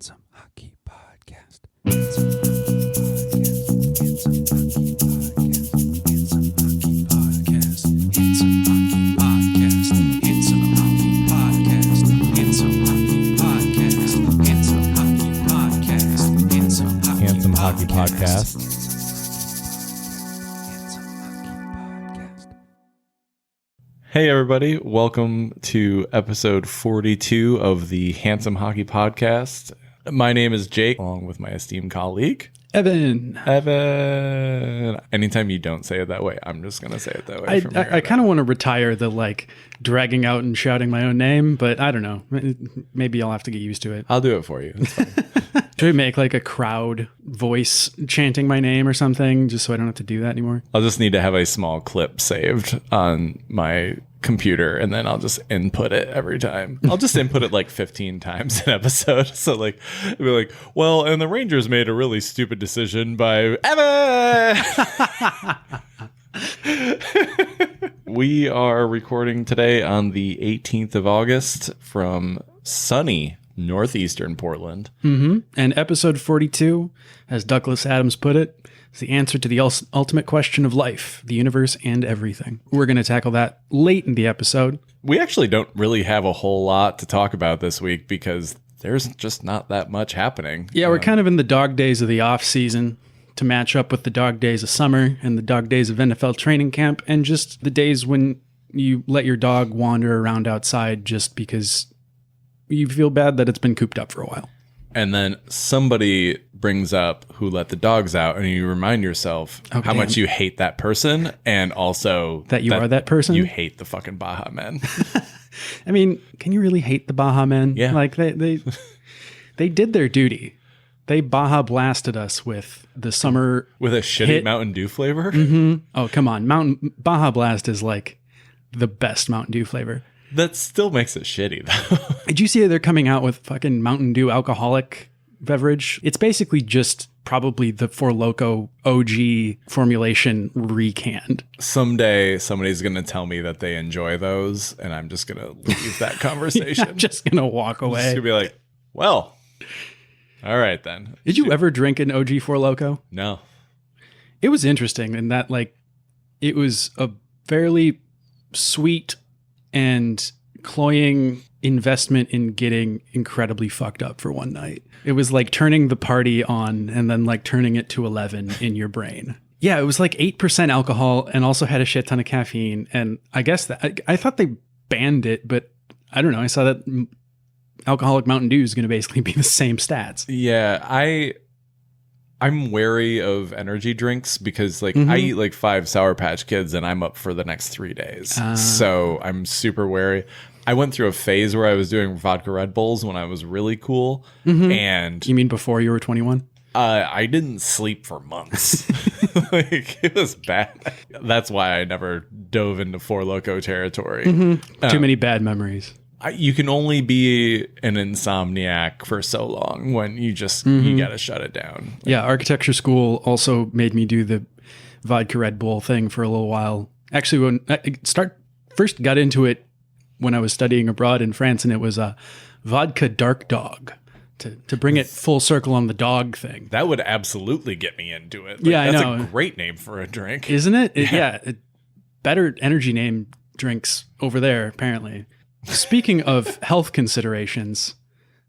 Handsome Hockey Podcast. Handsome Hockey Podcast. Handsome Hockey Podcast. Handsome Hockey Podcast. Handsome Hockey Podcast. Handsome Hockey Podcast. Handsome Hockey Podcast. Handsome Hockey Podcast. Hey everybody, welcome to episode 42 of the Handsome Hockey Podcast. My name is Jake, along with my esteemed colleague, Evan. Anytime you don't say it that way, I'm just going to say it that way. I kind of want to retire the dragging out and shouting my own name, but I don't know. Maybe I'll have to get used to it. I'll do it for you. It's fine. Should we make a crowd voice chanting my name or something just so I don't have to do that anymore? I'll just need to have a small clip saved on my computer and then I'll just input it every time. I'll just input it 15 times an episode. So it'll be like, well, and the Rangers made a really stupid decision by Evan. We are recording today on the 18th of August from sunny northeastern Portland. Mm-hmm. And episode 42, as Douglas Adams put it, is the answer to the ultimate question of life, the universe, and everything. We're going to tackle that late in the episode. We actually don't really have a whole lot to talk about this week because there's just not that much happening. Yeah, we're kind of in the dog days of the off season to match up with the dog days of summer and the dog days of NFL training camp and just the days when you let your dog wander around outside just because you feel bad that it's been cooped up for a while. And then somebody brings up who let the dogs out, and you remind yourself how much you hate that person, and also that you are that person. You hate the fucking Baja Men. I mean, can you really hate the Baja Men? Yeah. They did their duty. They Baja blasted us with the summer with a shitty hit. Mountain Dew flavor. Mm-hmm. Oh, come on. Baja Blast is the best Mountain Dew flavor. That still makes it shitty, though. Did you see they're coming out with fucking Mountain Dew alcoholic beverage? It's basically just probably the Four Loko OG formulation recanned. Someday somebody's going to tell me that they enjoy those, and I'm just going to leave that conversation. I'm just going to walk away. Just going to be like, well, all right then. Did you ever drink an OG Four Loko? No. It was interesting in that it was a fairly sweet and cloying investment in getting incredibly fucked up for one night. It was like turning the party on and then turning it to 11 in your brain. Yeah, it was 8% alcohol and also had a shit ton of caffeine. And I guess that I thought they banned it, but I don't know. I saw that alcoholic Mountain Dew is going to basically be the same stats. Yeah, I'm wary of energy drinks because I eat 5 Sour Patch Kids and I'm up for the next 3 days. So I'm super wary. I went through a phase where I was doing vodka Red Bulls when I was really cool. Mm-hmm. And you mean before you were 21? I didn't sleep for months. It was bad. That's why I never dove into Four Loko territory. Mm-hmm. Too many bad memories. You can only be an insomniac for so long when you just you gotta shut it down. Yeah, architecture school also made me do the vodka Red Bull thing for a little while. Actually, when I first got into it when I was studying abroad in France, and it was a vodka Dark Dog to bring it full circle on the dog thing. That would absolutely get me into it. Yeah, that's I know. A great name for a drink, isn't it? Yeah, better energy name drinks over there apparently. Speaking of health considerations,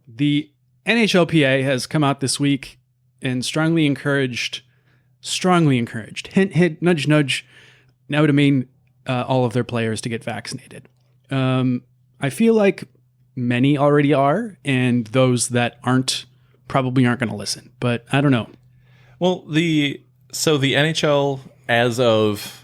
the NHLPA has come out this week and strongly encouraged, hint, hint, nudge, nudge, now to mean all of their players to get vaccinated. I feel like many already are, and those that aren't probably aren't going to listen, but I don't know. Well, the NHL, as of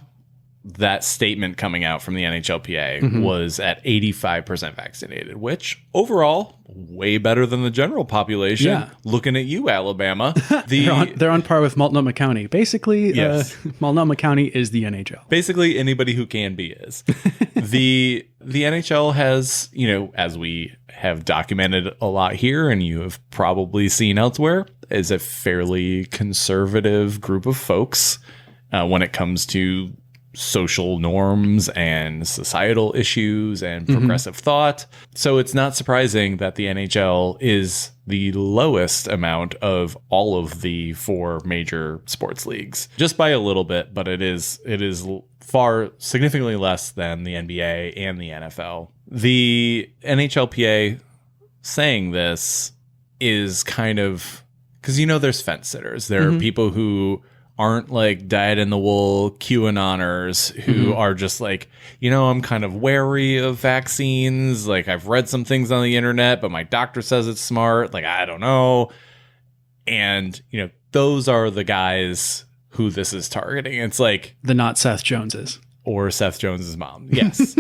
that statement coming out from the NHLPA, was at 85% vaccinated, which overall way better than the general population. Yeah. Looking at you, Alabama. They're on par with Multnomah County. Basically, yes. Multnomah County is the NHL. Basically, anybody who can be is. The NHL has, as we have documented a lot here, and you have probably seen elsewhere, is a fairly conservative group of folks when it comes to social norms and societal issues and progressive thought. So it's not surprising that the NHL is the lowest amount of all of the 4 major sports leagues, just by a little bit, but it is far significantly less than the NBA and the NFL. The NHLPA saying this is kind of because, there's fence sitters. There are people who aren't like dyed in the wool QAnoners who are just like, I'm kind of wary of vaccines. Like, I've read some things on the internet, but my doctor says it's smart. Like, I don't know. And, those are the guys who this is targeting. It's like the not Seth Joneses. Or Seth Jones's mom. Yes.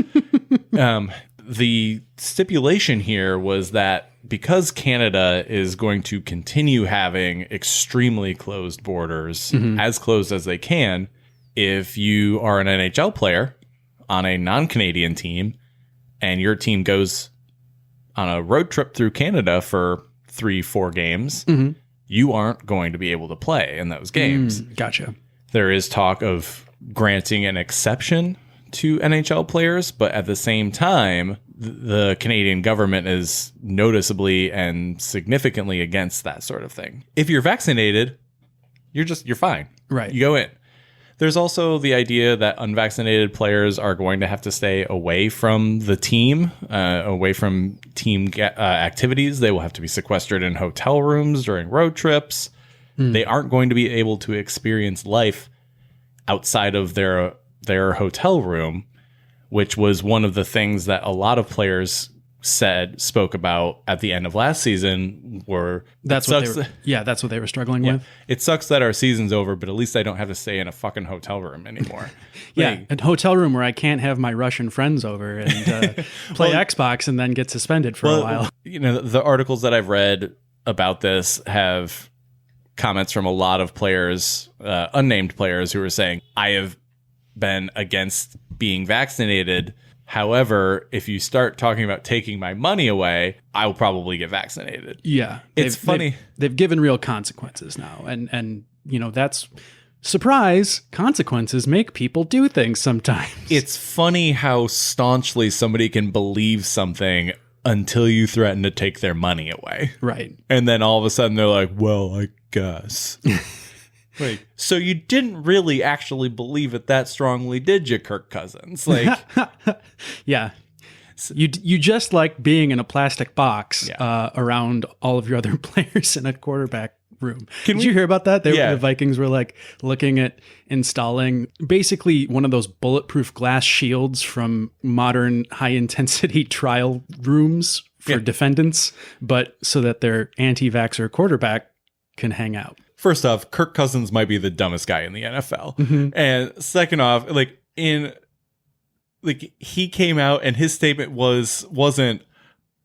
The stipulation here was that because Canada is going to continue having extremely closed borders, as closed as they can, if you are an NHL player on a non-Canadian team and your team goes on a road trip through Canada for 3-4 games, you aren't going to be able to play in those games. Gotcha. There is talk of granting an exception to NHL players, but at the same time, the Canadian government is noticeably and significantly against that sort of thing. If you're vaccinated, you're fine. Right. You go in. There's also the idea that unvaccinated players are going to have to stay away from the team, away from team activities. They will have to be sequestered in hotel rooms during road trips. They aren't going to be able to experience life outside of their hotel room, which was one of the things that a lot of players spoke about at the end of last season. That's what they were struggling with. It sucks that our season's over, but at least I don't have to stay in a fucking hotel room anymore. A hotel room where I can't have my Russian friends over and play Xbox and then get suspended for a while. The articles that I've read about this have comments from a lot of players, unnamed players, who are saying, I have been against being vaccinated. However, if you start talking about taking my money away, I will probably get vaccinated. Yeah. It's funny. They've given real consequences now. And that's surprise. Consequences make people do things sometimes. It's funny how staunchly somebody can believe something until you threaten to take their money away. Right. And then all of a sudden they're like, well, I guess. Like, so you didn't really actually believe it that strongly, did you, Kirk Cousins? Like, yeah. You just like being in a plastic box around all of your other players in a quarterback room. Did you hear about that? The Vikings were like looking at installing basically one of those bulletproof glass shields from modern high-intensity trial rooms for defendants, but so that their anti-vaxxer quarterback can hang out. First off, Kirk Cousins might be the dumbest guy in the NFL. And second off, he came out and his statement wasn't,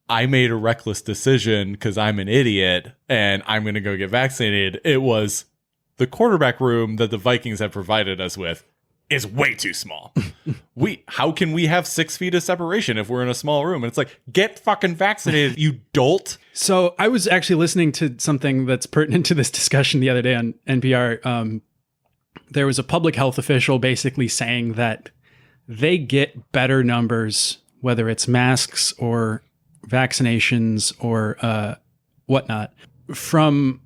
I made a reckless decision because I'm an idiot and I'm going to go get vaccinated. It was, the quarterback room that the Vikings have provided us with is way too small. How can we have 6 feet of separation if we're in a small room? And it's like, get fucking vaccinated, you dolt. So I was actually listening to something that's pertinent to this discussion the other day on NPR. There was a public health official basically saying that they get better numbers, whether it's masks or vaccinations or whatnot, from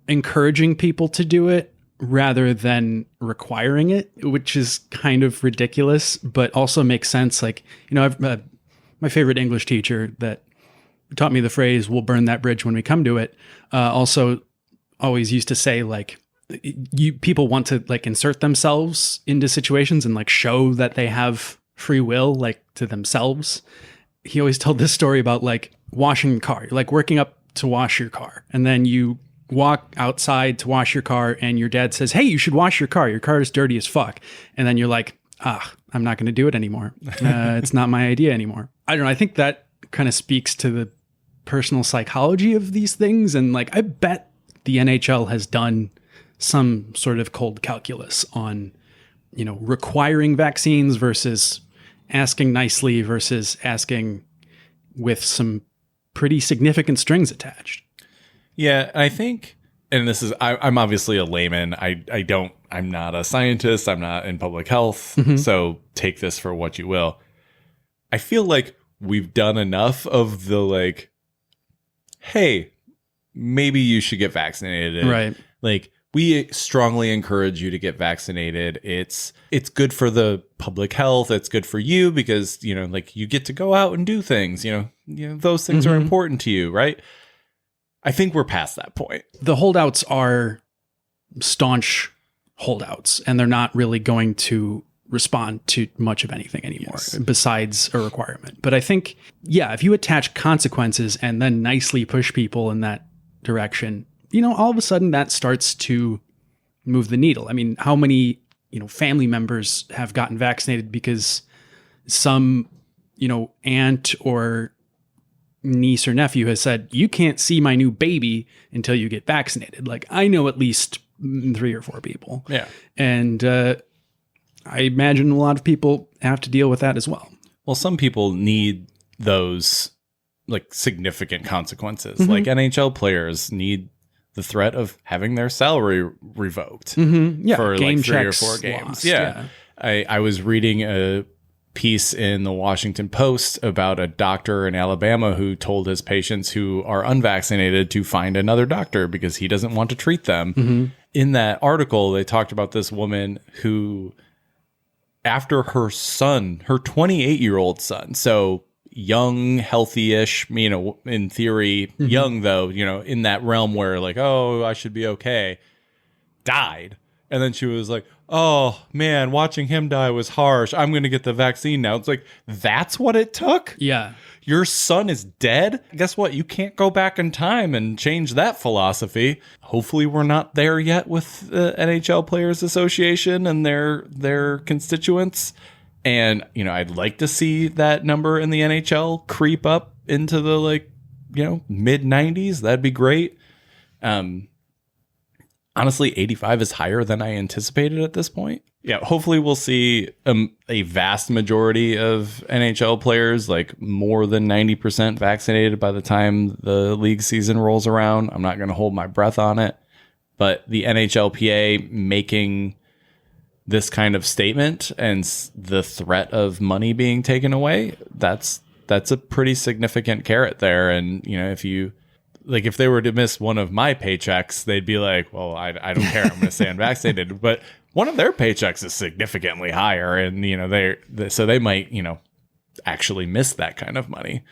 encouraging people to do it rather than requiring it, which is kind of ridiculous, but also makes sense. Like, I've my favorite English teacher that taught me the phrase, we'll burn that bridge when we come to it, also always used to say, like, people want to like insert themselves into situations and like show that they have free will, like, to themselves. He always told this story about like washing your car. You're like working up to wash your car, and then you walk outside to wash your car and your dad says, hey, you should wash your car. Your car is dirty as fuck. And then you're like, I'm not going to do it anymore. It's not my idea anymore. I don't know. I think that kind of speaks to the personal psychology of these things. And like, I bet the NHL has done some sort of cold calculus on, requiring vaccines versus asking nicely versus asking with some pretty significant strings attached. Yeah, I think and this is, I'm obviously a layman. I'm not a scientist. I'm not in public health. So take this for what you will. I feel like we've done enough of the like, hey, maybe you should get vaccinated. Right. Like, we strongly encourage you to get vaccinated. It's good for the public health. It's good for you because, you know, like you get to go out and do things, you know, those things are important to you, right? I think we're past that point. The holdouts are staunch holdouts, and they're not really going to respond to much of anything anymore besides a requirement. But I think, yeah, if you attach consequences and then nicely push people in that direction, you know, all of a sudden that starts to move the needle. I mean, how many, you know, family members have gotten vaccinated because some, you know, aunt or niece or nephew has said, you can't see my new baby until you get vaccinated. Like, I know at least 3 or 4 people. Yeah. And I imagine a lot of people have to deal with that as well. Well, some people need those like significant consequences. Like NHL players need the threat of having their salary revoked for game like 3 or checks 4 games. lost, Yeah. I was reading a piece in the Washington Post about a doctor in Alabama who told his patients who are unvaccinated to find another doctor because he doesn't want to treat them. In that article, they talked about this woman who, after her son, her 28-year-old son, so young, healthy-ish, you know, in theory, young though, you know, in that realm where like, oh, I should be okay, died. And then she was like, oh man, watching him die was harsh. I'm going to get the vaccine now. It's like, that's what it took? Yeah. Your son is dead? Guess what? You can't go back in time and change that philosophy. Hopefully we're not there yet with the NHL Players Association and their constituents. And, you know, I'd like to see that number in the NHL creep up into the, like, you know, mid 90s. That'd be great. Honestly, 85 is higher than I anticipated at this point. Yeah, hopefully we'll see a vast majority of NHL players, like more than 90% vaccinated by the time the league season rolls around. I'm not going to hold my breath on it. But the NHLPA making this kind of statement and the threat of money being taken away, that's a pretty significant carrot there. And, you know, if they were to miss one of my paychecks, they'd be like, well, I don't care. I'm going to stay unvaccinated. But one of their paychecks is significantly higher. And, you know, so they might, you know, actually miss that kind of money.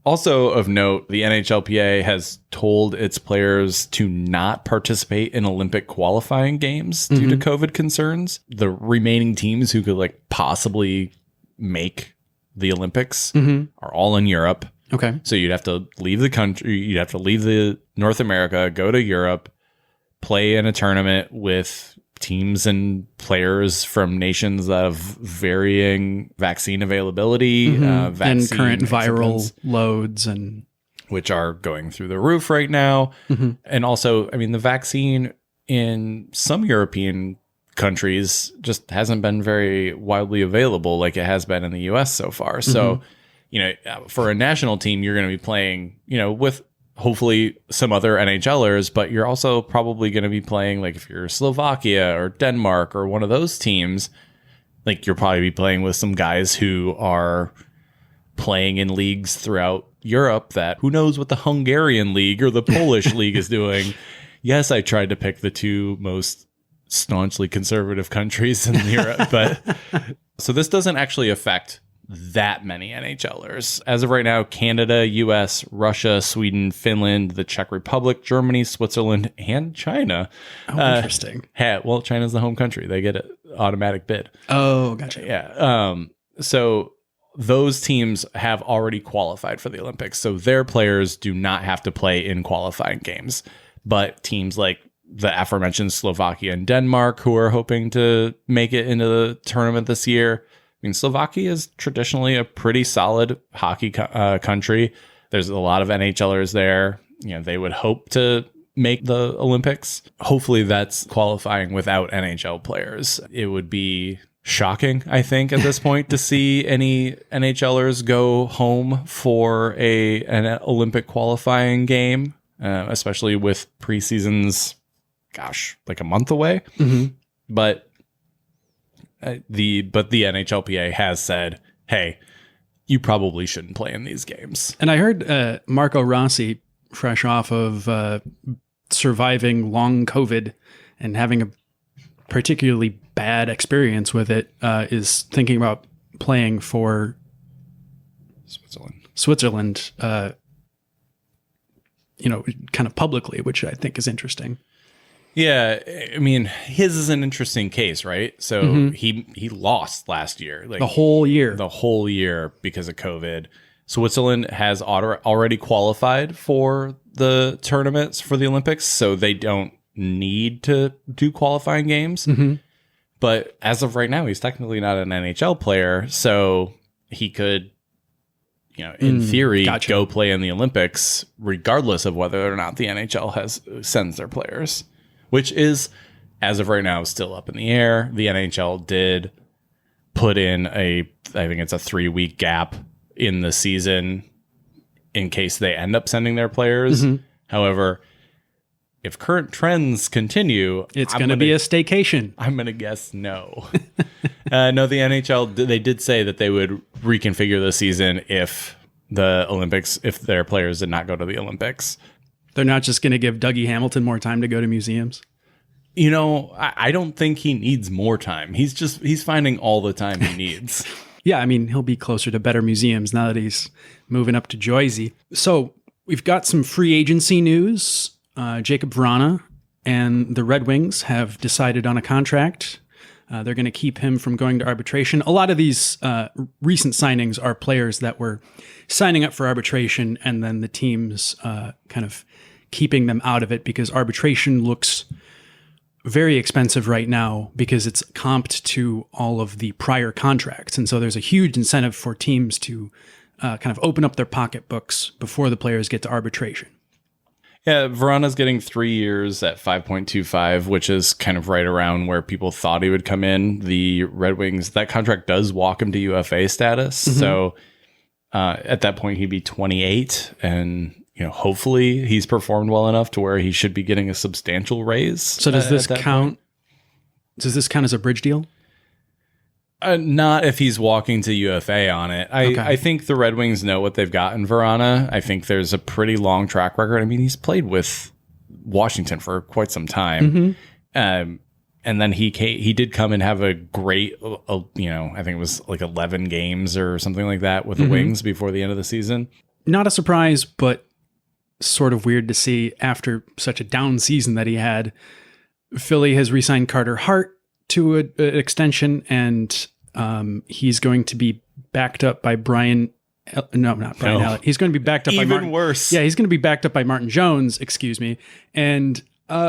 Also of note, the NHLPA has told its players to not participate in Olympic qualifying games due to COVID concerns. The remaining teams who could like possibly make the Olympics are all in Europe. Okay. So you'd have to leave the country, you'd have to leave the North America, go to Europe, play in a tournament with teams and players from nations that have varying vaccine availability, vaccine and current viral acceptance, loads, and which are going through the roof right now. And also, I mean, the vaccine in some European countries just hasn't been very widely available like it has been in the US so far. So, you know, for a national team, you're going to be playing, you know, with hopefully some other NHLers, but you're also probably going to be playing, like if you're Slovakia or Denmark or one of those teams, like you'll probably be playing with some guys who are playing in leagues throughout Europe that who knows what the Hungarian league or the Polish league is doing. Yes, I tried to pick the 2 most staunchly conservative countries in Europe, but so this doesn't actually affect that many NHLers. As of right now, Canada, US, Russia, Sweden, Finland, the Czech Republic, Germany, Switzerland, and China. oh, interesting. Well, China's the home country. They get an automatic bid. Oh, gotcha. Yeah. So those teams have already qualified for the Olympics. So their players do not have to play in qualifying games. But teams like the aforementioned Slovakia and Denmark, who are hoping to make it into the tournament this year, I mean, Slovakia is traditionally a pretty solid hockey country. There's a lot of NHLers there. You know, they would hope to make the Olympics. Hopefully that's qualifying without NHL players. It would be shocking, I think, at this point to see any NHLers go home for an Olympic qualifying game, especially with preseasons like a month away. But the NHLPA has said, hey, you probably shouldn't play in these games. And I heard Marco Rossi, fresh off of surviving long COVID and having a particularly bad experience with it, is thinking about playing for Switzerland, kind of publicly, which I think is interesting. Yeah, I mean, his is an interesting case, right? So he lost last year, like the whole year because of COVID. Switzerland has already qualified for the tournaments for the Olympics, so they don't need to do qualifying games. But as of right now, he's technically not an NHL player, so he could, in theory, go play in the Olympics, regardless of whether or not the NHL sends their players. Which is, as of right now, still up in the air. The NHL did put in I think it's a 3-week gap in the season in case they end up sending their players. However, if current trends continue, it's going to be a staycation. I'm going to guess no. No, the NHL, they did say that they would reconfigure the season if their players did not go to the Olympics. They're not just going to give Dougie Hamilton more time to go to museums. I don't think he needs more time. He's finding all the time he needs. Yeah, I mean, he'll be closer to better museums now that he's moving up to Jersey. So we've got some free agency news. Jacob Vrana and the Red Wings have decided on a contract. They're going to keep him from going to arbitration. A lot of these recent signings are players that were signing up for arbitration and then the teams kind of keeping them out of it because arbitration looks very expensive right now because it's comped to all of the prior contracts. And so there's a huge incentive for teams to kind of open up their pocketbooks before the players get to arbitration. Yeah, Verana's getting 3 years at 5.25, which is kind of right around where people thought he would come in. The Red Wings, that contract does walk him to UFA status. So at that point, he'd be 28. And, hopefully he's performed well enough to where he should be getting a substantial raise. So does this count? Does this count as a bridge deal? Not if he's walking to UFA on it. I think the Red Wings know what they've got in Verana. I think there's a pretty long track record. I mean, he's played with Washington for quite some time. And then he did come and have a great, I think it was like 11 games or something like that with the Wings before the end of the season. Not a surprise, but sort of weird to see after such a down season that he had. Philly has re-signed Carter Hart to an extension, and he's going to be backed up by Brian. No, not Brian Elliott. He's going to be backed up by Martin. Worse. Yeah, he's going to be backed up by Martin Jones. Excuse me, and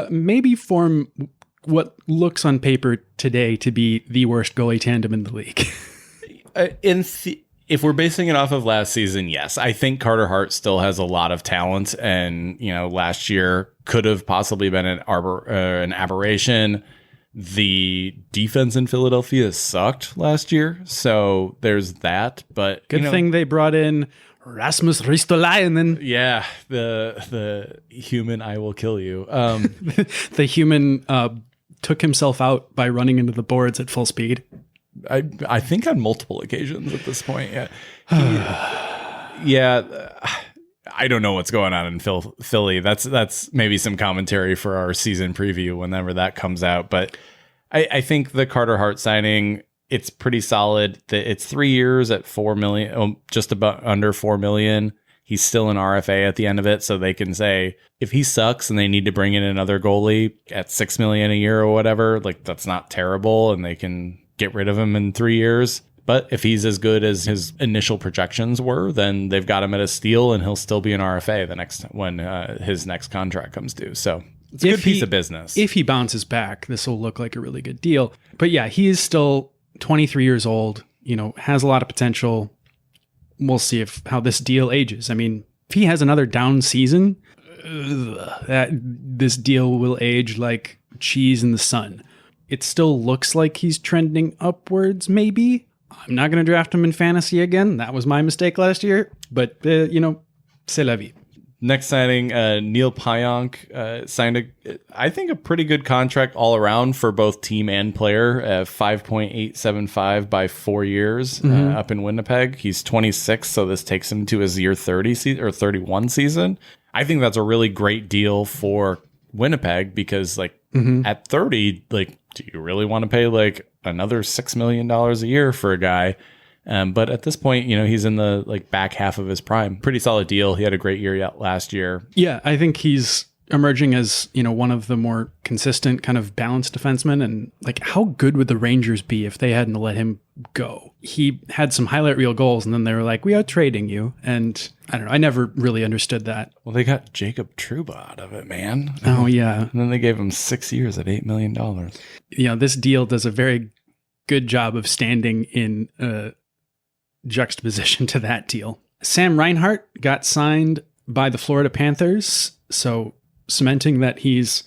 maybe form what looks on paper today to be the worst goalie tandem in the league. If we're basing it off of last season, yes, I think Carter Hart still has a lot of talent, and last year could have possibly been an aberration. The defense in Philadelphia sucked last year, so there's that. But good thing they brought in Rasmus Ristolainen. Yeah, the human I will kill you. The human took himself out by running into the boards at full speed. I think on multiple occasions at this point. Yeah. I don't know what's going on in Philly. That's maybe some commentary for our season preview whenever that comes out. But I think the Carter Hart signing, it's pretty solid. It's 3 years at $4 million, just about under $4 million. He's still an RFA at the end of it, so they can say if he sucks and they need to bring in another goalie at $6 million a year or whatever, like that's not terrible, and they can get rid of him in 3 years. But if he's as good as his initial projections were, then they've got him at a steal, and he'll still be an RFA when his next contract comes due. So it's a good piece of business. If he bounces back, this will look like a really good deal. But yeah, he is still 23 years old. Has a lot of potential. We'll see how this deal ages. I mean, if he has another down season, this deal will age like cheese in the sun. It still looks like he's trending upwards, maybe. I'm not going to draft him in fantasy again. That was my mistake last year. But, c'est la vie. Next signing, Neil Pionk signed I think a pretty good contract all around for both team and player, 5.875 by 4 years up in Winnipeg. He's 26, so this takes him to his year 30 or 31 season. I think that's a really great deal for Winnipeg because, like, at 30, like, do you really want to pay like another $6 million a year for a guy? But at this point, you know, he's in the like back half of his prime. Pretty solid deal. He had a great year last year. Yeah, I think he's emerging as, you know, one of the more consistent kind of balanced defensemen. And like, how good would the Rangers be if they hadn't let him go? He had some highlight reel goals, and then they were like, "We are trading you." And I don't know. I never really understood that. Well, they got Jacob Trouba out of it, man. Oh yeah. And then they gave him 6 years at $8 million. You know, this deal does a very good job of standing in juxtaposition to that deal. Sam Reinhart got signed by the Florida Panthers, so cementing that he's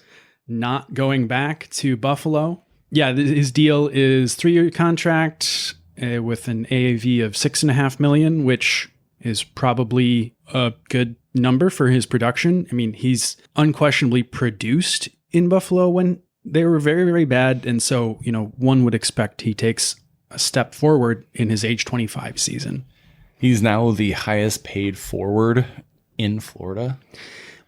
not going back to Buffalo. Yeah, his deal is 3-year contract with an AAV of $6.5 million, which is probably a good number for his production. I mean, he's unquestionably produced in Buffalo when they were very, very bad, and so, you know, one would expect he takes a step forward in his age 25 season. He's now the highest paid forward in Florida,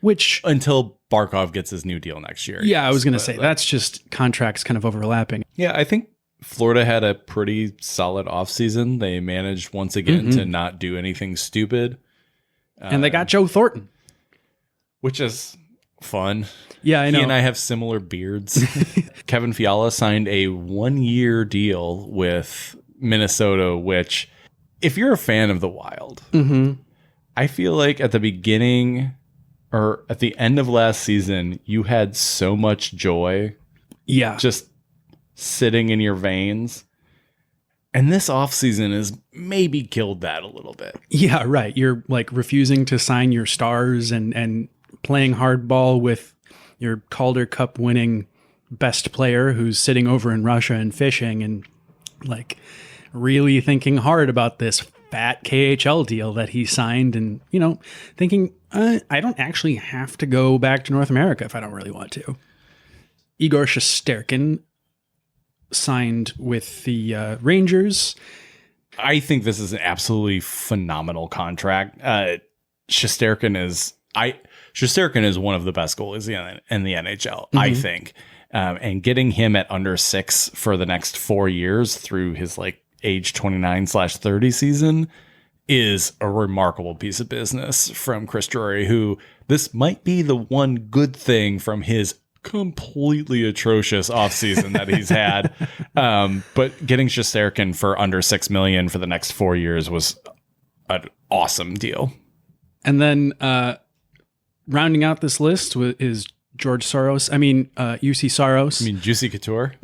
which until Barkov gets his new deal next year. Yeah, I was going to say that's just contracts kind of overlapping. Yeah, I think Florida had a pretty solid offseason. They managed once again to not do anything stupid. And they got Joe Thornton, which is fun. Yeah, I know. He and I have similar beards. Kevin Fiala signed a 1-year deal with Minnesota, which, if you're a fan of the Wild, I feel like at the beginning or at the end of last season, you had so much joy. Yeah. Just sitting in your veins. And this offseason has maybe killed that a little bit. Yeah, right. You're like refusing to sign your stars and playing hardball with your Calder Cup winning best player who's sitting over in Russia and fishing, and like really thinking hard about this fat KHL deal that he signed, and, you know, thinking, I don't actually have to go back to North America if I don't really want to. Igor Shesterkin signed with the Rangers. I think this is an absolutely phenomenal contract. Shesterkin is one of the best goalies in the NHL, I think. And getting him at under 6 for the next 4 years through his like age 29/30 season is a remarkable piece of business from Chris Drury, who this might be the one good thing from his completely atrocious offseason that he's had. But getting Shesterkin for under $6 million for the next 4 years was an awesome deal. And then rounding out this list is George Soros. I mean, UC Soros. I mean, Juicy Couture.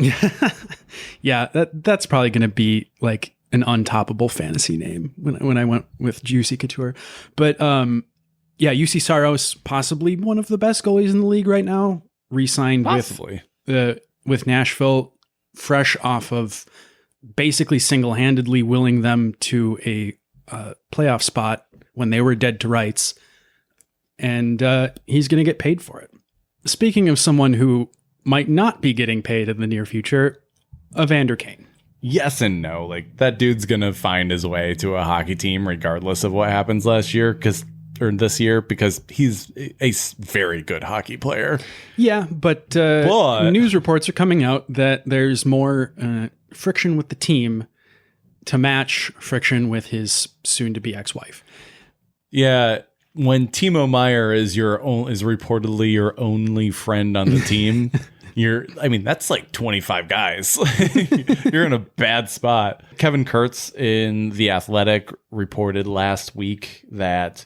Yeah, that's probably going to be like an untoppable fantasy name when I went with Juicy Couture. But yeah, UC Soros, possibly one of the best goalies in the league right now, re-signed with Nashville, fresh off of basically single-handedly willing them to a playoff spot when they were dead to rights. And he's going to get paid for it. Speaking of someone who might not be getting paid in the near future, Evander Kane. Yes and no. Like, that dude's going to find his way to a hockey team regardless of what happens this year, because he's a very good hockey player. Yeah, but news reports are coming out that there's more friction with the team to match friction with his soon-to-be ex-wife. Yeah, when Timo Meier is reportedly your only friend on the team, that's like 25 guys. You're in a bad spot. Kevin Kurtz in The Athletic reported last week that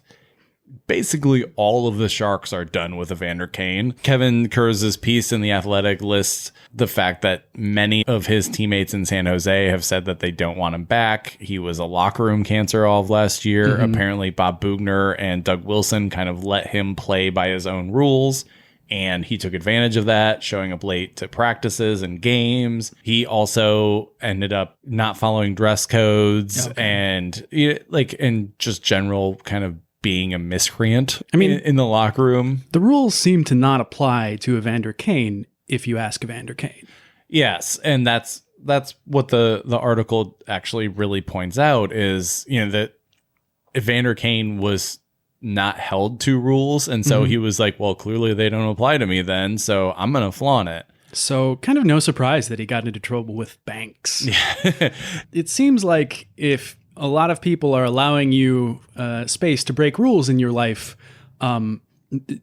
basically all of the Sharks are done with Evander Kane. Kevin Kurz's piece in The Athletic lists the fact that many of his teammates in San Jose have said that they don't want him back. He was a locker room cancer all of last year. Apparently Bob Bugner and Doug Wilson kind of let him play by his own rules, and he took advantage of that, showing up late to practices and games. He also ended up not following dress codes and just general kind of being a miscreant. I mean, in the locker room. The rules seem to not apply to Evander Kane if you ask Evander Kane. Yes, and that's what the article actually really points out is, that Evander Kane was not held to rules, and so he was like, well, clearly they don't apply to me then, so I'm going to flaunt it. So kind of no surprise that he got into trouble with banks. Yeah. It seems like if a lot of people are allowing you space to break rules in your life,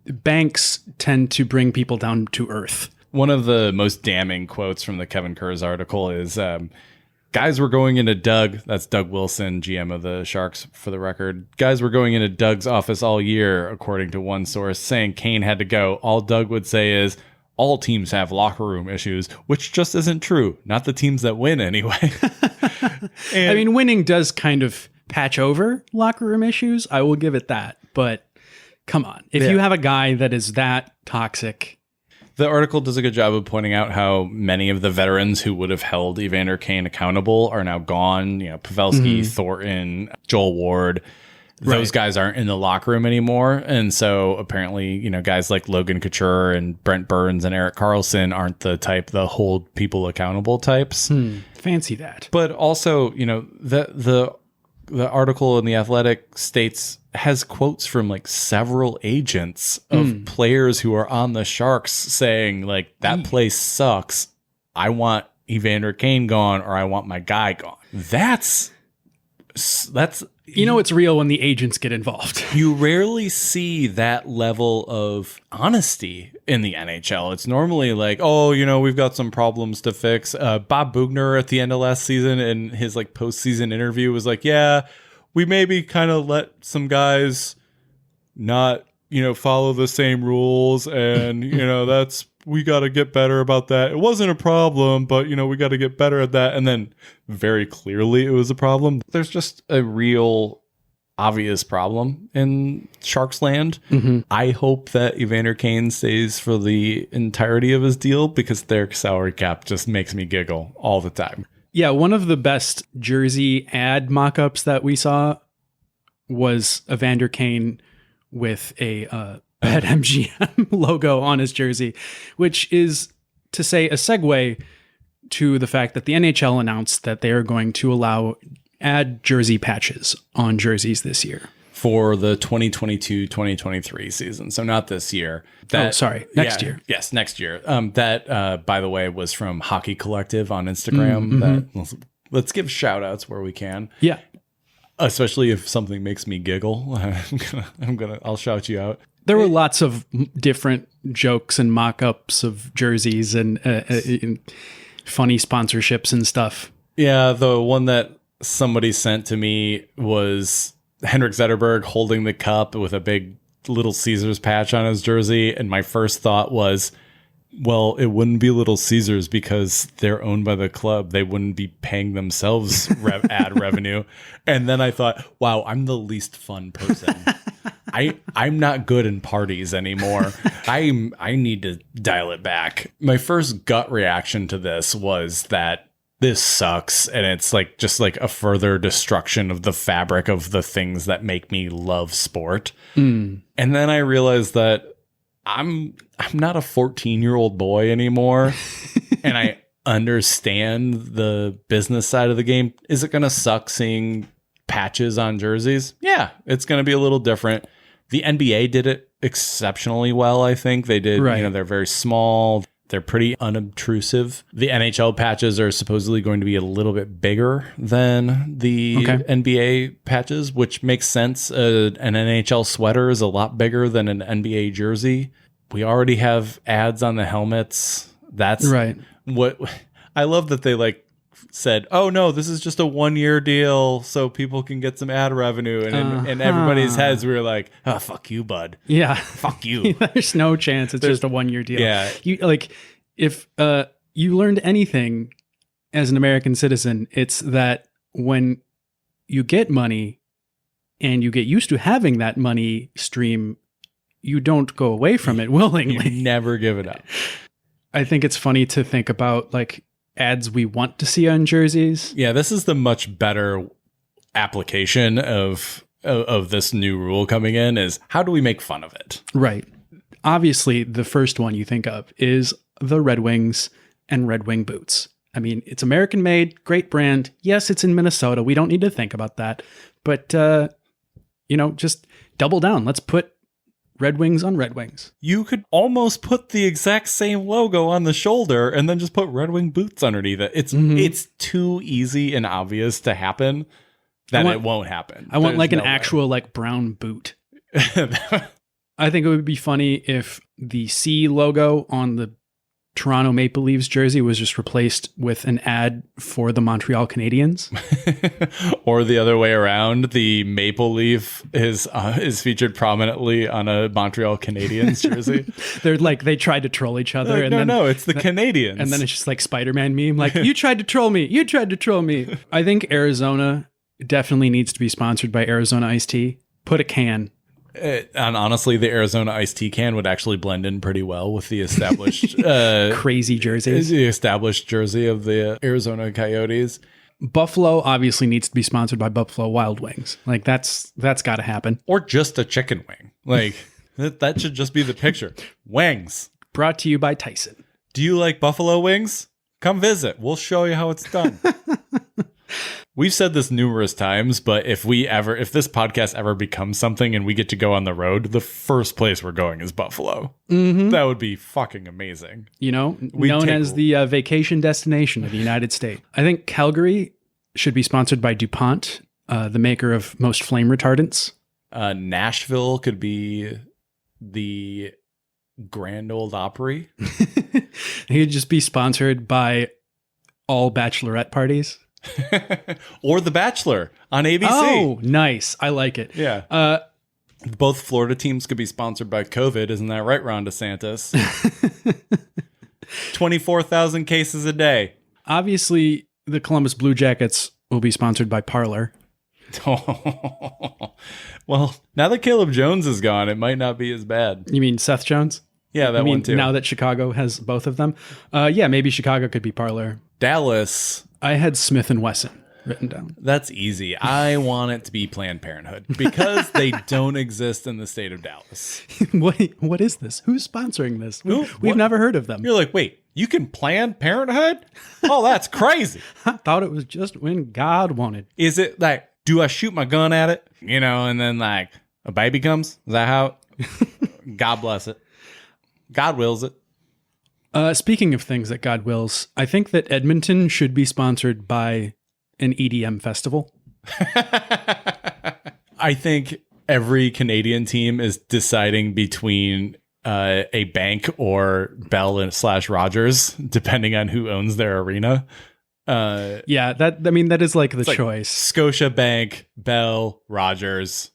banks tend to bring people down to earth. One of the most damning quotes from the Kevin Kurz article is, guys were going into Doug, that's Doug Wilson, GM of the Sharks for the record. Guys were going into Doug's office all year, according to one source, saying Kane had to go. All Doug would say is, all teams have locker room issues, which just isn't true. Not the teams that win anyway. I mean, winning does kind of patch over locker room issues. I will give it that. But come on, if you have a guy that is that toxic. The article does a good job of pointing out how many of the veterans who would have held Evander Kane accountable are now gone. Pavelski, Thornton, Joel Ward. Those guys aren't in the locker room anymore. And so apparently, guys like Logan Couture and Brent Burns and Erik Karlsson aren't the hold people accountable types. Fancy that. But also, the article in The Athletic has quotes from like several agents of players who are on the Sharks saying like, that place sucks. I want Evander Kane gone, or I want my guy gone. That's it's real when the agents get involved. You rarely see that level of honesty in the NHL. It's normally like, we've got some problems to fix. Bob Bugner at the end of last season in his like postseason interview was like, yeah, we maybe kind of let some guys not, follow the same rules. And, we got to get better about that. It wasn't a problem, but, we got to get better at that. And then very clearly it was a problem. There's just a real obvious problem in Sharks land. I hope that Evander Kane stays for the entirety of his deal because their salary cap just makes me giggle all the time. Yeah, one of the best jersey ad mock-ups that we saw was Evander Kane with a BetMGM logo on his jersey, which is, to say, a segue to the fact that the NHL announced that they are going to add jersey patches on jerseys this year. For the 2022-2023 season. So not this year. Next year. Yes, next year. That, by the way, was from Hockey Collective on Instagram. Let's give shout outs where we can. Yeah. Especially if something makes me giggle. I'll shout you out. There were lots of different jokes and mock-ups of jerseys and funny sponsorships and stuff. Yeah, the one that somebody sent to me was Henrik Zetterberg holding the cup with a big Little Caesars patch on his jersey. And my first thought was, well, it wouldn't be Little Caesars because they're owned by the club. They wouldn't be paying themselves ad revenue. And then I thought, wow, I'm the least fun person. I'm not good in parties anymore. I need to dial it back. My first gut reaction to this was that this sucks, and it's like just like a further destruction of the fabric of the things that make me love sport. And then I realized that I'm not a 14-year-old boy anymore, and I understand the business side of the game. Is it going to suck seeing patches on jerseys? Yeah, it's going to be a little different. The NBA did it exceptionally well, I think. They did, they're very small. They're pretty unobtrusive. The NHL patches are supposedly going to be a little bit bigger than the NBA patches, which makes sense. An NHL sweater is a lot bigger than an NBA jersey. We already have ads on the helmets. That's right. What I love that they like said, oh no, this is just a 1-year deal so people can get some ad revenue. And in everybody's heads, we were like, oh, fuck you, bud. Yeah. Fuck you. There's no chance. It's just a 1-year deal. Yeah. If you learned anything as an American citizen, it's that when you get money and you get used to having that money stream, you don't go away from it willingly. You never give it up. I think it's funny to think about like ads we want to see on jerseys. Yeah, this is the much better application of of this new rule coming in is how do we make fun of it? Right. Obviously, the first one you think of is the Red Wings and Red Wing boots. I mean, it's American made, great brand. Yes, it's in Minnesota. We don't need to think about that. But, just double down. Let's put Red Wings on Red Wings. You could almost put the exact same logo on the shoulder and then just put Red Wing boots underneath it. It's too easy and obvious to happen that it won't happen. I want an actual brown boot. I think it would be funny if the C logo on the Toronto Maple Leafs jersey was just replaced with an ad for the Montreal Canadiens. Or the other way around, the Maple Leaf is featured prominently on a Montreal Canadiens jersey. They tried to troll each other. No, it's the Canadiens. And then it's just like Spider-Man meme, you tried to troll me. You tried to troll me. I think Arizona definitely needs to be sponsored by Arizona Iced Tea. Put a can. And honestly, the Arizona iced tea can would actually blend in pretty well with the established crazy jerseys. The established jersey of the Arizona Coyotes. Buffalo obviously needs to be sponsored by Buffalo Wild Wings. That's got to happen. Or just a chicken wing. That should just be the picture. Wings. Brought to you by Tyson. Do you like buffalo wings? Come visit. We'll show you how it's done. We've said this numerous times, but if this podcast ever becomes something and we get to go on the road, the first place we're going is Buffalo. Mm-hmm. That would be fucking amazing. Known as the vacation destination of the United States. I think Calgary should be sponsored by DuPont, the maker of most flame retardants. Nashville could be the Grand Ole Opry. It could just be sponsored by all bachelorette parties. Or The Bachelor on ABC. Oh, nice. I like it. Yeah. Both Florida teams could be sponsored by COVID. Isn't that right, Ron DeSantis? 24,000 cases a day. Obviously, the Columbus Blue Jackets will be sponsored by Parlor. Well, now that Caleb Jones is gone, it might not be as bad. You mean Seth Jones? Yeah, that one too. Now that Chicago has both of them? Maybe Chicago could be Parlor. Dallas. I had Smith & Wesson written down. That's easy. I want it to be Planned Parenthood because they don't exist in the state of Dallas. What is this? Who's sponsoring this? We've never heard of them. You're like, wait, you can Planned Parenthood? Oh, that's crazy. I thought it was just when God wanted. Is it do I shoot my gun at it? And then a baby comes? Is that how? God bless it. God wills it. Speaking of things that God wills, I think that Edmonton should be sponsored by an EDM festival. I think every Canadian team is deciding between a bank or Bell / Rogers, depending on who owns their arena. That is the choice. Scotia Bank, Bell, Rogers,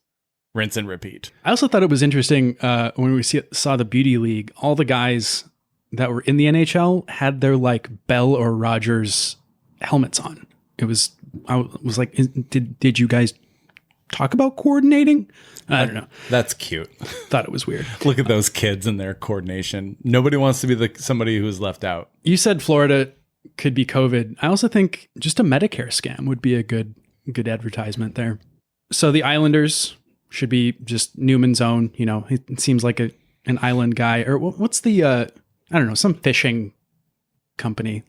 rinse and repeat. I also thought it was interesting when we saw the Beauty League, all the guys that were in the NHL had their Bell or Rogers helmets on. I was like, did you guys talk about coordinating? I don't know. That's cute. Thought it was weird. Look at those kids and their coordination. Nobody wants to be somebody who's left out. You said Florida could be COVID. I also think just a Medicare scam would be a good advertisement there. So the Islanders should be just Newman's own. It seems like an island guy. Or what's the I don't know, some fishing company.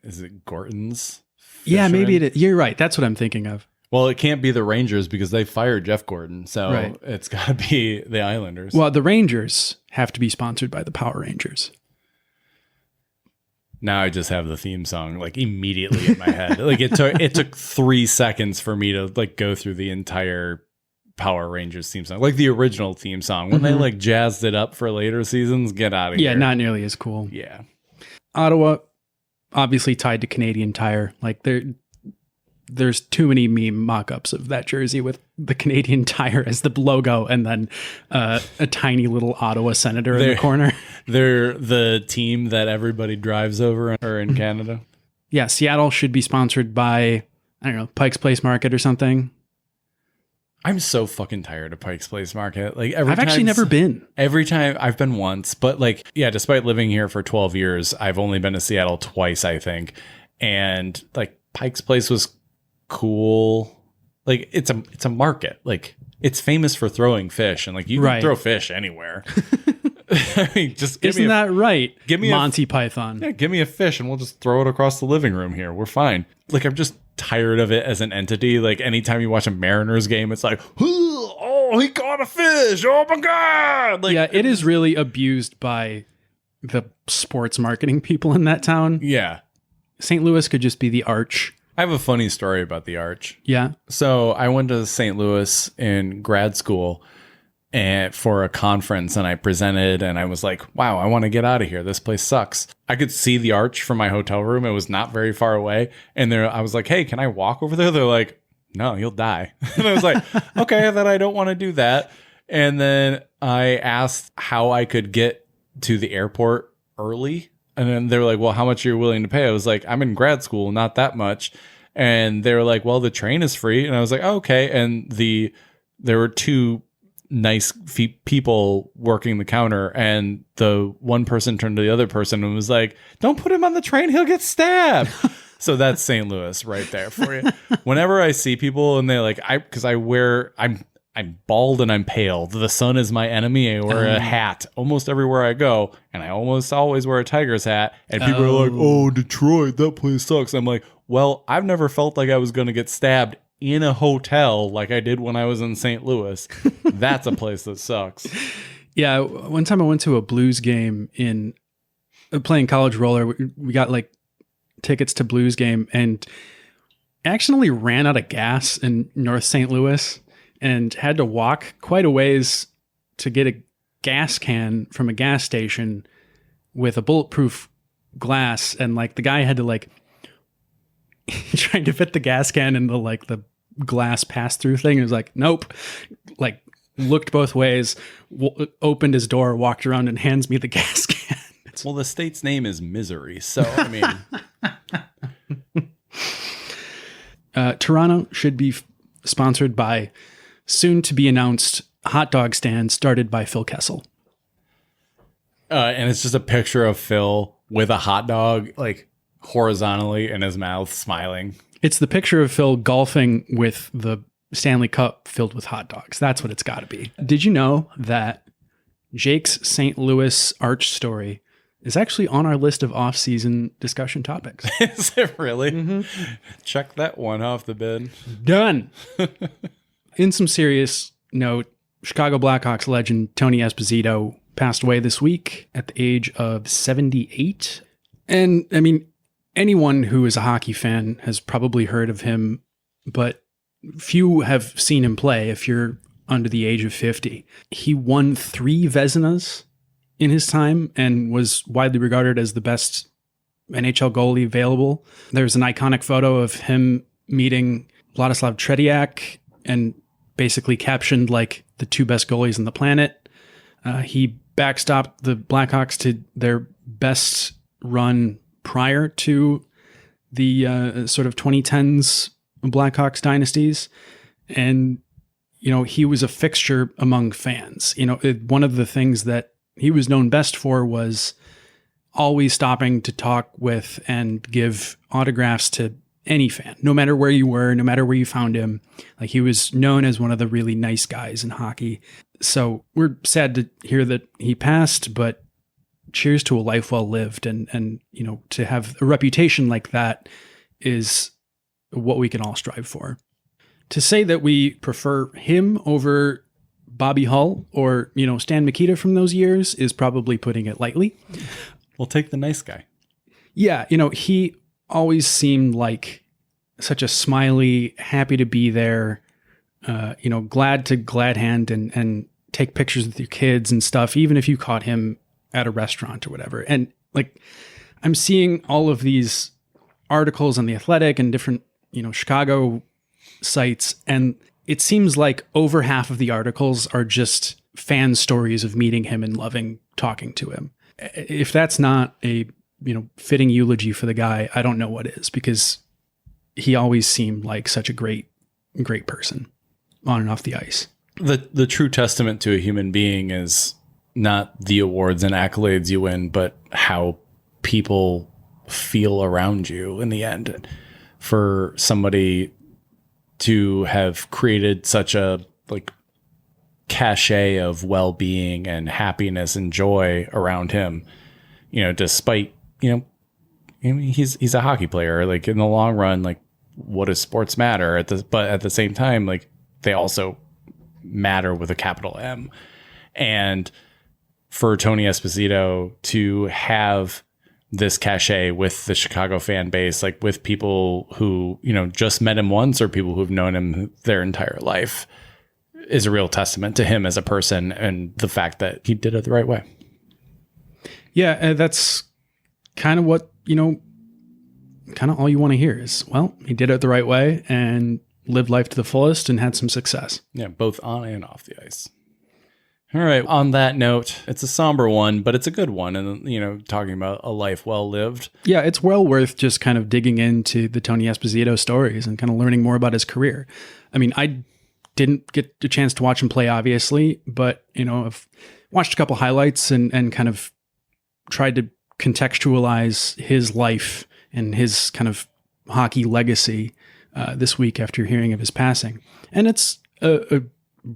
Is it Gorton's? Yeah, maybe it is. You're right. That's what I'm thinking of. Well, it can't be the Rangers because they fired Jeff Gordon. So It's got to be the Islanders. Well, the Rangers have to be sponsored by the Power Rangers. Now I just have the theme song immediately in my head. It took 3 seconds for me to go through the entire Power Rangers theme song, the original theme song. When they jazzed it up for later seasons, get out of here. Yeah, not nearly as cool. Yeah. Ottawa, obviously tied to Canadian Tire. There's too many meme mock-ups of that jersey with the Canadian Tire as the logo and then a tiny little Ottawa senator in the corner. They're the team that everybody drives over in Canada. Yeah, Seattle should be sponsored by, I don't know, Pike's Place Market or something. I'm so fucking tired of Pike's Place Market. I've actually never been. Every time I've been once, but despite living here for 12 years, I've only been to Seattle twice, I think. And Pike's Place was cool, like it's a market. Like it's famous for throwing fish, and like you can throw fish anywhere. I mean, just isn't that right? Give me Monty Python. Yeah, give me a fish and we'll just throw it across the living room here. We're fine. Like I'm just tired of it as an entity. Like anytime you watch a Mariners game, it's like, oh, he caught a fish. Oh my god! Like, yeah, it is really abused by the sports marketing people in that town. Yeah, St. Louis could just be the Arch. I have a funny story about the Arch. Yeah. So I went to St. Louis in grad school and for a conference, and I presented, and I was like, wow, I want to get out of here. This place sucks. I could see the Arch from my hotel room. It was not very far away. And I was like, hey, can I walk over there? They're like, no, you'll die. And I was like, okay, then I don't want to do that. And then I asked how I could get to the airport early. And then they were like, well, how much are you willing to pay? I was like, I'm in grad school, not that much. And they were like, well, the train is free. And I was like, oh, okay. And there were two nice people working the counter, and the one person turned to the other person and was like, don't put him on the train, he'll get stabbed. So that's St. Louis right there for you. Whenever I see people and they like, I'm bald and I'm pale. The sun is my enemy. I wear a hat almost everywhere I go, and I almost always wear a Tigers hat. And people are like, oh, Detroit, that place sucks. I'm like, well, I've never felt like I was going to get stabbed in a hotel like I did when I was in St. Louis. That's a place that sucks. Yeah, one time I went to a Blues game playing college roller. We got like tickets to Blues game and accidentally ran out of gas in North St. Louis and had to walk quite a ways to get a gas can from a gas station with a bulletproof glass. And like the guy had to like trying to fit the gas can in the glass pass-through thing. It was like, nope. Like looked both ways, opened his door, walked around, and hands me the gas can. Well, the state's name is Misery, so I mean, Toronto should be sponsored by soon-to-be-announced hot dog stand started by Phil Kessel. And it's just a picture of Phil with a hot dog, like horizontally in his mouth, smiling. It's the picture of Phil golfing with the Stanley Cup filled with hot dogs. That's what it's got to be. Did you know that Jake's St. Louis Arch story is actually on our list of off-season discussion topics? Is it really? Mm-hmm. Check that one off the bid. Done. In some serious note, Chicago Blackhawks legend Tony Esposito passed away this week at the age of 78. And I mean, anyone who is a hockey fan has probably heard of him, but few have seen him play if you're under the age of 50. He won 3 Vezinas in his time and was widely regarded as the best NHL goalie available. There's an iconic photo of him meeting Vladislav Tretiak and basically captioned like the 2 best goalies on the planet. He backstopped the Blackhawks to their best run prior to the sort of 2010s Blackhawks dynasties. And, you know, he was a fixture among fans. You know, one of the things that he was known best for was always stopping to talk with and give autographs to any fan, no matter where you were, no matter where you found him. Like, he was known as one of the really nice guys in hockey. So we're sad to hear that he passed, but cheers to a life well lived. And you know, to have a reputation like that is what we can all strive for. To say that we prefer him over Bobby Hull or, you know, Stan Mikita from those years is probably putting it lightly. We'll take the nice guy. Yeah, you know, he always seemed like such a smiley, happy to be there, you know, glad to glad hand and take pictures with your kids and stuff, even if you caught him at a restaurant or whatever. And like, I'm seeing all of these articles on The Athletic and different, you know, Chicago sites, and it seems like over half of the articles are just fan stories of meeting him and loving talking to him. If that's not a, you know, fitting eulogy for the guy, I don't know what is, because he always seemed like such a great person on and off the ice. The true testament to a human being is not the awards and accolades you win, but how people feel around you in the end. For somebody to have created such a like cachet of well-being and happiness and joy around him, despite, he's a hockey player. Like in the long run, like what does sports matter? But at the same time, like they also matter with a capital M. And for Tony Esposito to have this cachet with the Chicago fan base, like with people who, just met him once or people who've known him their entire life, is a real testament to him as a person and the fact that he did it the right way. Yeah, that's kind of what, kind of all you want to hear is, well, he did it the right way and lived life to the fullest and had some success. Yeah, both on and off the ice. All right. On that note, it's a somber one, but it's a good one. And, talking about a life well lived. Yeah, it's well worth just kind of digging into the Tony Esposito stories and kind of learning more about his career. I mean, I didn't get a chance to watch him play, obviously, but, I've watched a couple highlights and kind of tried to contextualize his life and his kind of hockey legacy this week after hearing of his passing. And it's a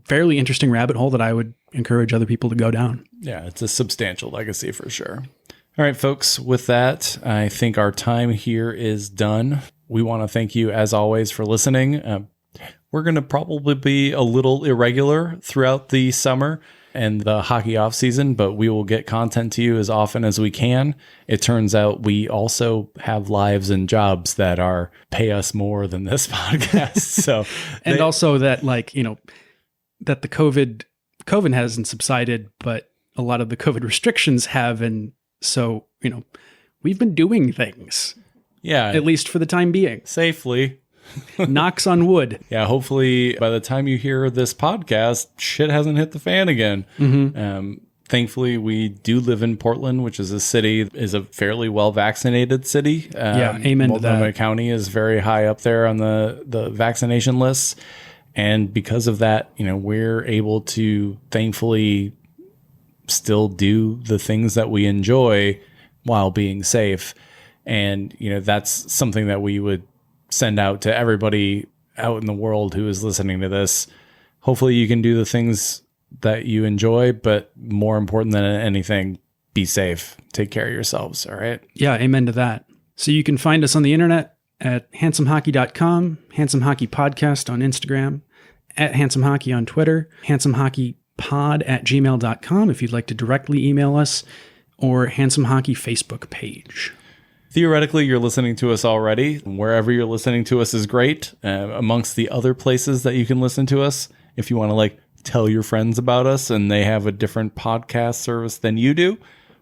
fairly interesting rabbit hole that I would encourage other people to go down. Yeah, it's a substantial legacy for sure. All right, folks, with that, I think our time here is done. We want to thank you, as always, for listening. We're going to probably be a little irregular throughout the summer and the hockey off season, but we will get content to you as often as we can. It turns out we also have lives and jobs that pay us more than this podcast. So, and also that that the COVID hasn't subsided, but a lot of the COVID restrictions have. And so, we've been doing things. Yeah. At least for the time being. Safely. Knocks on wood. Yeah. Hopefully by the time you hear this podcast, shit hasn't hit the fan again. Mm-hmm. Thankfully, we do live in Portland, which is a fairly well vaccinated city. Amen to that. Multnomah County is very high up there on the vaccination lists. And because of that, we're able to thankfully still do the things that we enjoy while being safe. And, that's something that we would send out to everybody out in the world who is listening to this. Hopefully you can do the things that you enjoy, but more important than anything, be safe. Take care of yourselves. All right. Yeah. Amen to that. So you can find us on the internet at handsomehockey.com, Handsome Hockey Podcast on Instagram, at Handsome Hockey on Twitter, handsomehockeypod@gmail.com if you'd like to directly email us, or Handsome Hockey Facebook page. Theoretically, you're listening to us already. Wherever you're listening to us is great. Amongst the other places that you can listen to us, if you want to tell your friends about us and they have a different podcast service than you do,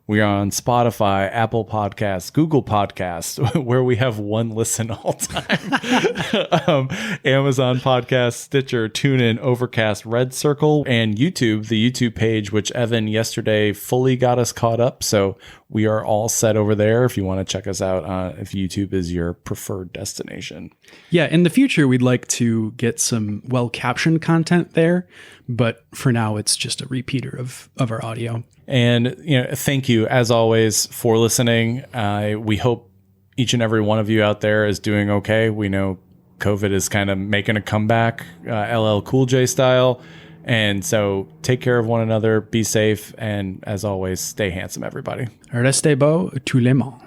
we are on Spotify, Apple Podcasts, Google Podcasts, where we have one listen all time. Amazon Podcasts, Stitcher, TuneIn, Overcast, Red Circle, and YouTube, the YouTube page, which Evan yesterday fully got us caught up. So we are all set over there if you want to check us out, if YouTube is your preferred destination. Yeah, in the future, we'd like to get some well-captioned content there. But for now, it's just a repeater of our audio. And, thank you, as always, for listening. We hope each and every one of you out there is doing okay. We know COVID is kind of making a comeback, LL Cool J style. And so take care of one another, be safe, and as always, stay handsome, everybody. Restez beau, tout le monde.